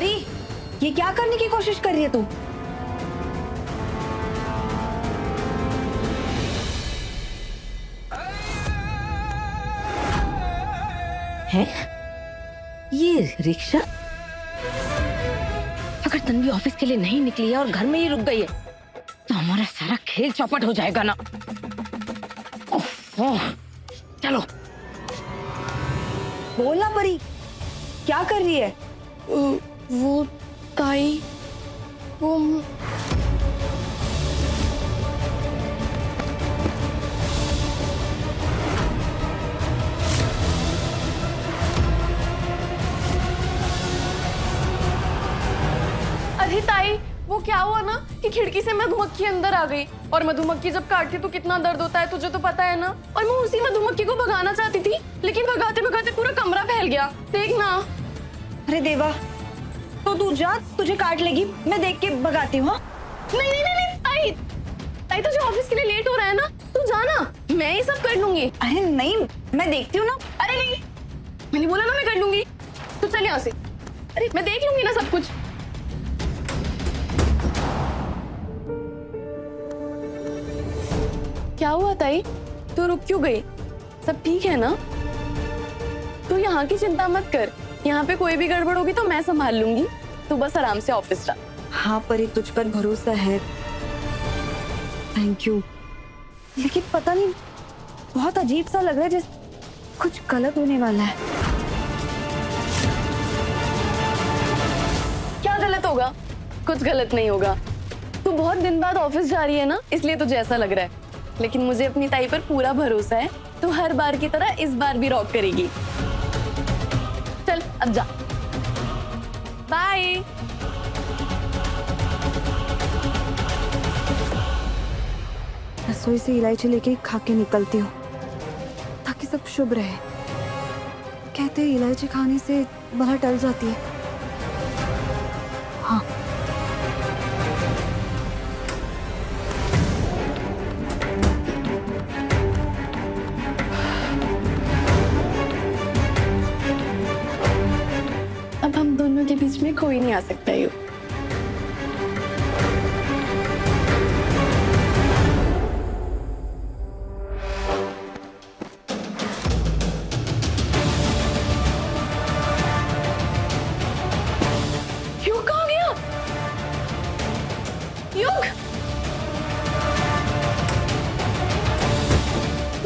परी, ये क्या करने की कोशिश कर रही है तू? है ये रिक्शा? अगर तन्वी ऑफिस के लिए नहीं निकली है और घर में ही रुक गई है तो हमारा सारा खेल चौपट हो जाएगा ना। ओह, चलो। बोला परी, क्या कर रही है? वो ताई, वो अरे ताई, वो क्या हुआ ना कि खिड़की से मधुमक्खी अंदर आ गई, और मधुमक्खी जब काटती तो कितना दर्द होता है, तुझे तो पता है ना। और मैं उसी मधुमक्खी को भगाना चाहती थी, लेकिन भगाते भगाते पूरा कमरा फैल गया। देख ना। अरे देवा, तो तू जा, तुझे काट लेगी, मैं देख के भगाती हूँ। हाँ? नहीं नहीं नहीं ताई, ताई तुझे ऑफिस के लिए लेट हो रहा है ना, तू जाना, मैं ही सब कर लूंगी। अरे नहीं, मैं देखती हूँ ना। अरे नहीं, मैंने बोला ना मैं कर लूंगी, तू चल यहाँ से। अरे मैं देख लूंगी ना सब कुछ। क्या हुआ ताई, तू रुक क्यों गई? सब ठीक है ना? तू यहाँ की चिंता मत कर, यहाँ पे कोई भी गड़बड़ होगी तो मैं संभाल लूंगी, तू बस आराम से ऑफिस जा। हाँ परी, तुझ पर भरोसा है, थैंक यू। लेकिन पता नहीं, बहुत अजीब सा लग रहा है, जैसे कुछ गलत होने वाला है। क्या गलत होगा? कुछ गलत नहीं होगा। तू बहुत दिन बाद ऑफिस जा रही है ना, इसलिए तुझे ऐसा लग रहा है, लेकिन मुझे अपनी ताई पर पूरा भरोसा है, तू हर बार की तरह इस बार भी रॉक करेगी। चल अब जा, बाय। रसोई से इलायची लेके खा के निकलती हूँ ताकि सब शुभ रहे। कहते हैं इलायची खाने से बला टल जाती है। हाँ, अब हम दोनों के बीच में कोई नहीं आ सकता यू। युग कहाँ गया? युग,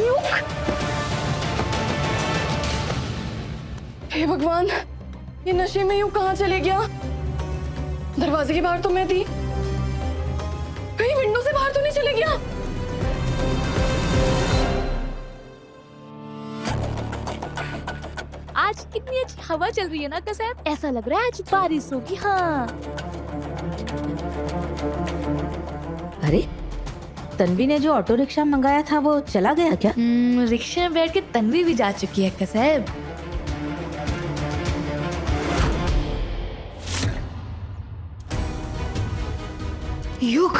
युग, हे भगवान, ये नशे में यूं कहाँ चले गया? दरवाजे के बाहर तो मैं थी, कहीं विंडो से बाहर तो नहीं चले गया? आज कितनी अच्छी हवा चल रही है ना कसैब, ऐसा लग रहा है आज बारिश होगी। हाँ, अरे तन्वी ने जो ऑटो रिक्शा मंगाया था वो चला गया क्या? रिक्शा में बैठ के तन्वी भी जा चुकी है कसैब। युग,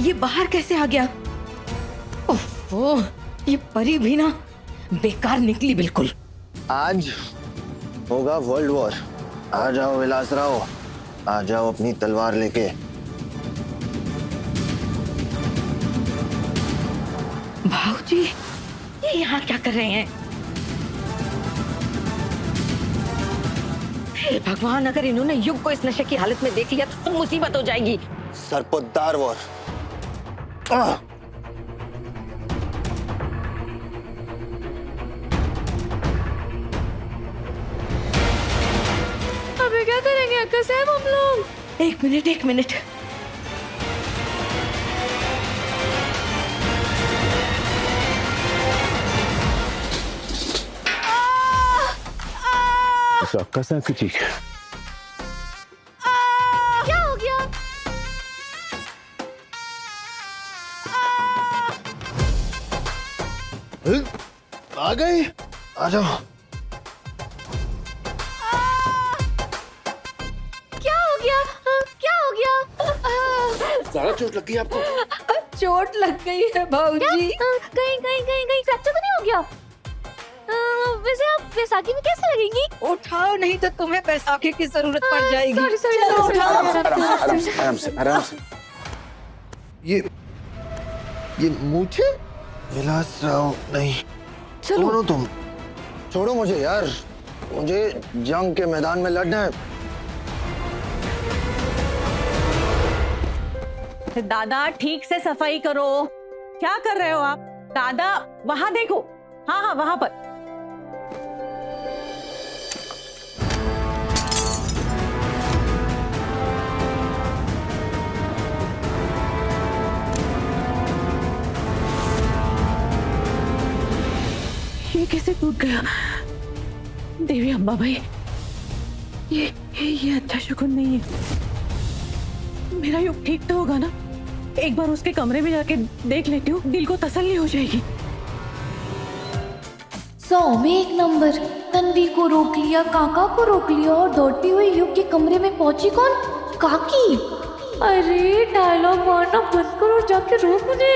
ये बाहर कैसे आ गया? ओह, ये परी भी ना बेकार निकली बिल्कुल। आज होगा वर्ल्ड वॉर। आ जाओ विलासराव, आ जाओ अपनी तलवार लेके। भाऊजी, ये यहाँ क्या कर रहे हैं? हे भगवान, अगर इन्होंने युग को इस नशे की हालत में देख लिया तो मुसीबत हो जाएगी। सरपोतदार वॉर। अबे क्या करेंगे कसैब हम लोग? एक मिनट, एक मिनट। कसम की चीज। क्या हो गया? आ गए, आ जाओ। क्या हो गया? क्या हो गया? ज्यादा चोट लगी आपको? चोट लग गई है भाऊजी। कहीं कहीं कहीं कहीं फ्रैक्चर तो नहीं हो गया? वैसे आप बैसाखी में कैसे लगेंगी? उठाओ नहीं तो तुम्हें बैसाखी की जरूरत पड़ जाएगी। सॉरी सॉरी चलो, उठाओ। आराम से आराम से। ये मुझे विलास राव नहीं, छोड़ो तुम, छोड़ो मुझे यार, मुझे जंग के मैदान में लड़ना है। दादा ठीक से सफाई करो। क्या कर रहे हो आप? दादा वहां देखो। हाँ हाँ वहां पर। ये कैसे टूट गया? देवी अम्बा भाई, ये अच्छा शकुन नहीं है। मेरा युग ठीक तो होगा ना? एक बार उसके कमरे में जाके देख लेती हूँ, दिल को तसल्ली हो जाएगी। 100 में 1 नंबर। तन्वी को रोक लिया, काका को रोक लिया और दौड़ती हुई युग के कमरे में पहुंची कौन? काकी। अरे डायलॉग मारना बंद करो, जाके रोक मुझे।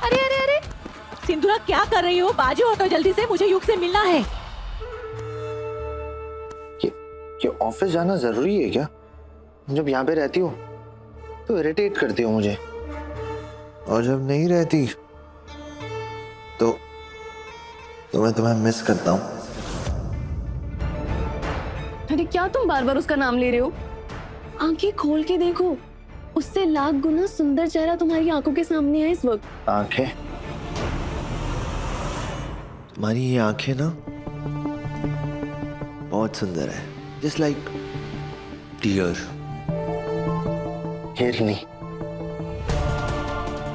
अरे अरे अरे सिंधुरा क्या कर रही हो? बाजू हटो जल्दी से, मुझे युग से मिलना है। ये ऑफिस जाना जरूरी है क्या? जब यहाँ पे रहती हो तो इरिटेट करती हो मुझे, और जब नहीं रहती तो मैं तुम्हें मिस करता हूँ। अरे क्या तुम बार बार उसका नाम ले रहे हो? आंखें खोल के देखो, उससे लाख गुना सुंदर चेहरा तुम्हारी आंखों के सामने है इस वक्त। आंखें? तुम्हारी ये आंखें ना बहुत सुंदर है, जस्ट लाइक डियर। हिरनी,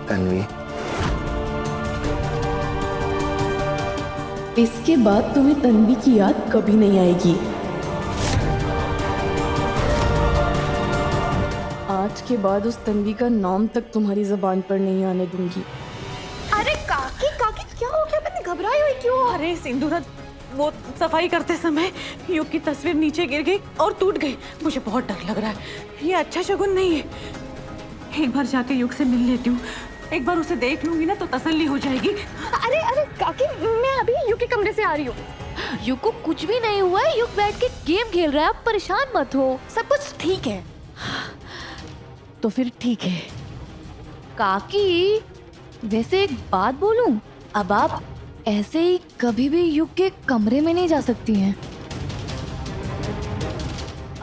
तन्वी। इसके बाद तुम्हें तन्वी की याद कभी नहीं आएगी। आज के बाद उस तन्वी का नाम तक तुम्हारी जुबान पर नहीं आने दूंगी। अरे काकी काकी क्या हो गया? मैंने घबराई हुई क्यों? अरे सिंधुरा, वो सफाई करते समय युग की तस्वीर नीचे गिर गई और टूट गई। मुझे बहुत डर लग रहा है, ये अच्छा शगुन नहीं है। एक बार जाके युग से मिल लेती हूँ, एक बार उसे देख लूंगी ना तो तसल्ली हो जाएगी। अरे अरे काकी, मैं अभी युग के कमरे से आ रही हूँ। युग को कुछ भी नहीं हुआ है, युग बैठ के गेम खेल रहा है, आप परेशान मत हो, सब कुछ ठीक है। तो फिर ठीक है। काकी वैसे एक बात बोलूं, अब आप ऐसे ही कभी भी युग के कमरे में नहीं जा सकती हैं।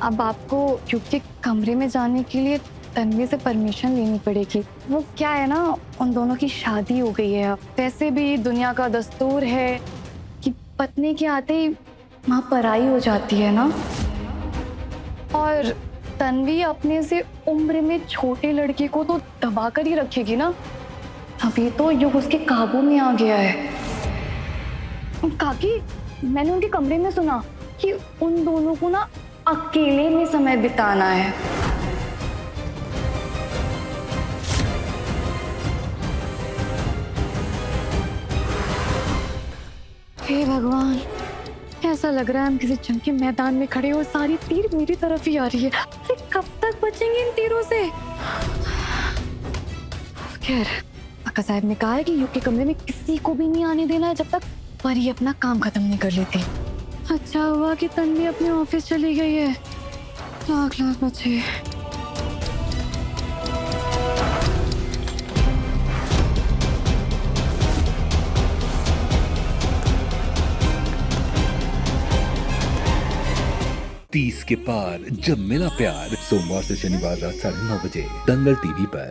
अब आपको युग के कमरे में जाने के लिए तन्वी से परमिशन लेनी पड़ेगी। वो क्या है ना, उन दोनों की शादी हो गई है। अब वैसे भी दुनिया का दस्तूर है कि पत्नी के आते ही माँ पराई हो जाती है ना। और तन्वी अपने से उम्र में छोटे लड़के को तो दबा कर ही रखेगी ना। अभी तो युग उसके काबू में आ गया है। काकी, मैंने उनके कमरे में सुना कि उन दोनों को ना अकेले में समय बिताना है। हे भगवान, ऐसा लग रहा है हम किसी जंग के मैदान में खड़े हो, सारी तीर मेरी तरफ ही आ रही है। अरे कब तक बचेंगे इन तीरों से? खैर, अक्का साहब ने कहा है कि युग के कमरे में किसी को भी नहीं आने देना है जब तक परी अपना काम खत्म नहीं कर लेती। अच्छा हुआ कि तन्वी अपने ऑफिस चली गई है। लाख लाख बचे। तीस के पार जब मिला प्यार, सोमवार से शनिवार रात 9:30 बजे दंगल टीवी पर।